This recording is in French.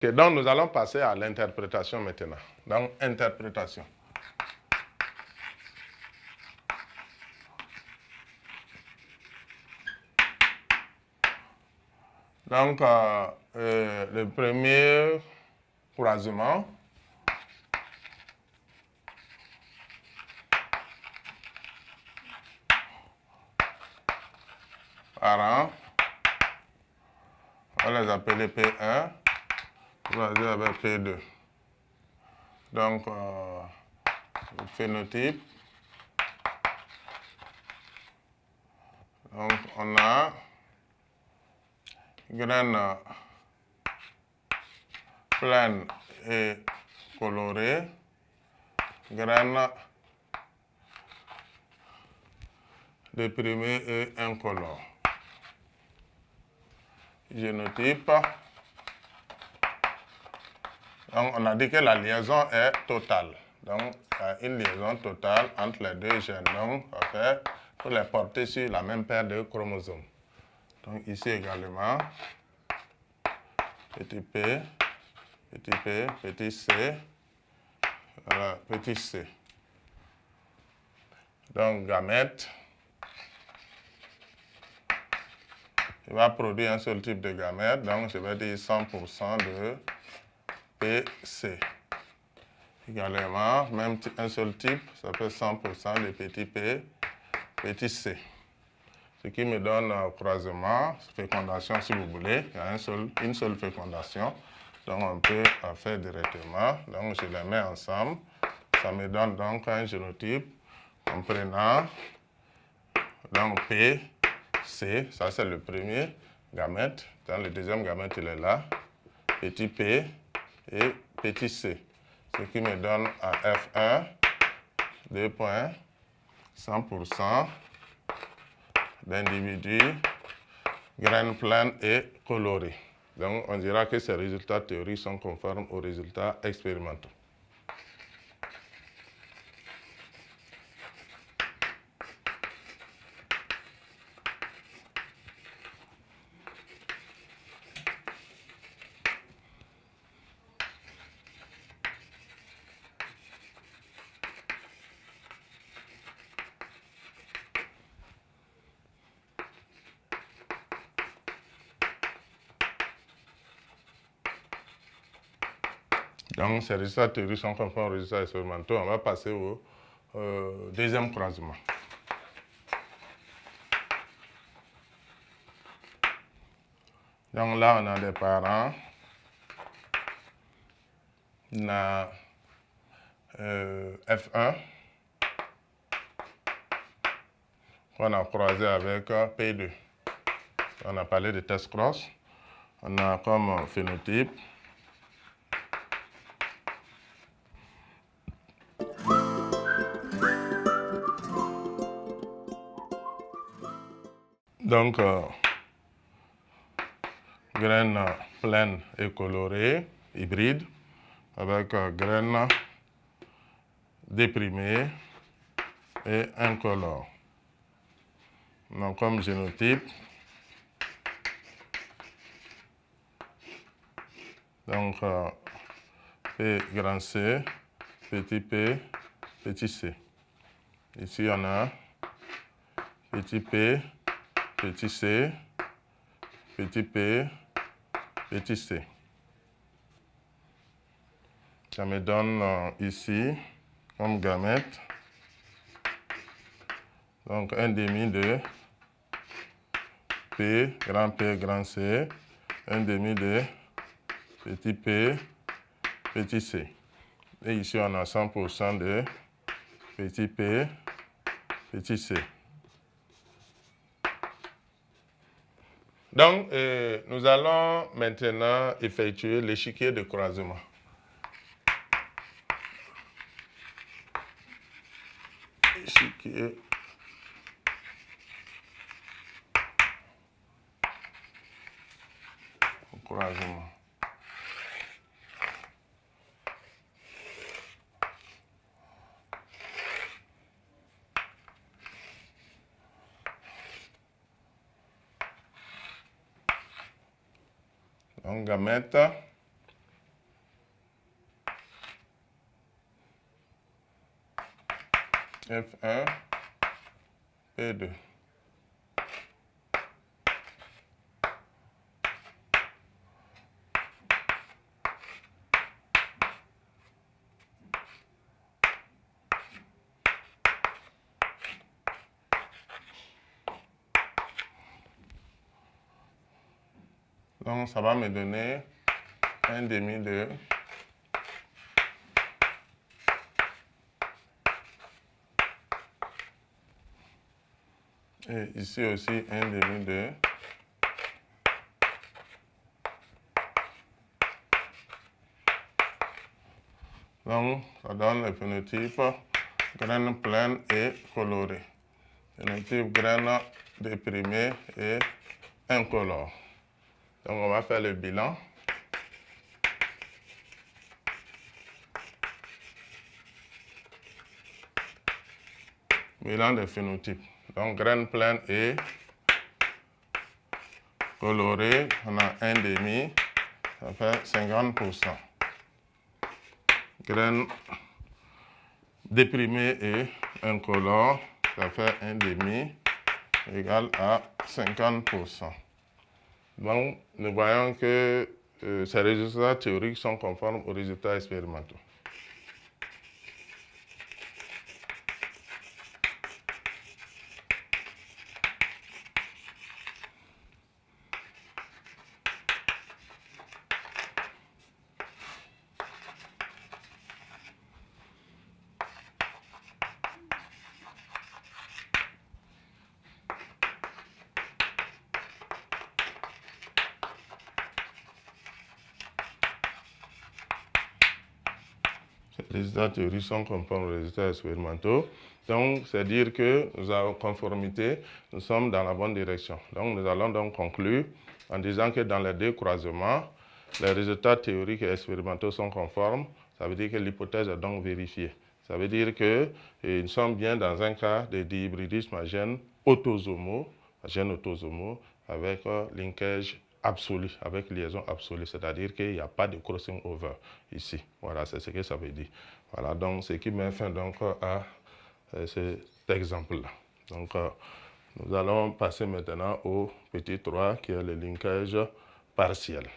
Okay, donc, nous allons passer à l'interprétation maintenant. Donc, interprétation. Donc, le premier croisement. Parents. On va les appeler P1. On va les appeler P2. Donc, le phénotype. Donc, on a graines pleines et colorées, graines déprimées et incolores. Génotype. Donc, on a dit que la liaison est totale. Donc, il y a une liaison totale entre les deux gènes. Donc, on va faire pour les porter sur la même paire de chromosomes. Donc, ici également, petit p, petit c, voilà, petit c. Donc, gamète, il va produire un seul type de gamète. Donc, je vais dire 100% de PC. Également, même un seul type, ça fait 100% de petit p, petit c. Ce qui me donne croisement, fécondation si vous voulez. Il y a une seule fécondation. Donc on peut en faire directement. Donc je les mets ensemble. Ça me donne donc un génotype comprenant donc P, C. Ça c'est le premier gamète. Dans le deuxième gamète, il est là. Petit P et petit C. Ce qui me donne à F1 2 points 100% d'individus, graines pleines et colorées. Donc, on dira que ces résultats théoriques sont conformes aux résultats expérimentaux. Donc, ces résultats théoriques sont conformes aux résultats expérimentaux. On va passer au deuxième croisement. Donc là, on a des parents. On a F1 qu'on a croisé avec P2. On a parlé de test cross. On a comme phénotype donc graines pleines et colorées, hybrides, avec graines déprimées et incolores. Donc comme génotype, donc P grand C, petit p, petit c. Ici on a petit p, petit c, petit p, petit c. Ça me donne ici comme gamète donc un demi de P grand C, un demi de petit p, petit c. Et ici on a 100% de petit p, petit c. Donc, nous allons maintenant effectuer l'échiquier de croisement. Échiquier au croisement. Donc, gamète. F1, P2. Donc, ça va me donner 1 demi de et ici aussi 1 demi de donc, ça donne le phénotype graine pleine et colorée. Phénotype graine déprimée et incolore. Donc, on va faire le bilan. Bilan des phénotypes. Donc, graine pleine et colorée, on a 1 demi, ça fait 50%. Graine déprimée et incolore, ça fait 1 demi, égal à 50%. Donc, nous voyons que ces résultats théoriques sont conformes aux résultats expérimentaux. Les résultats théoriques sont conformes aux résultats expérimentaux. Donc, c'est dire que nous avons conformité, nous sommes dans la bonne direction. Donc, nous allons donc conclure en disant que dans les deux croisements, les résultats théoriques et expérimentaux sont conformes. Ça veut dire que l'hypothèse est donc vérifiée. Ça veut dire que nous sommes bien dans un cas de dihybridisme à gènes autosomaux, avec linkage absolu, avec liaison absolue, c'est-à-dire qu'il n'y a pas de crossing over ici. Voilà, c'est ce que ça veut dire. Voilà, donc ce qui met fin donc à cet exemple-là. Donc, nous allons passer maintenant au petit 3 qui est le linkage partiel.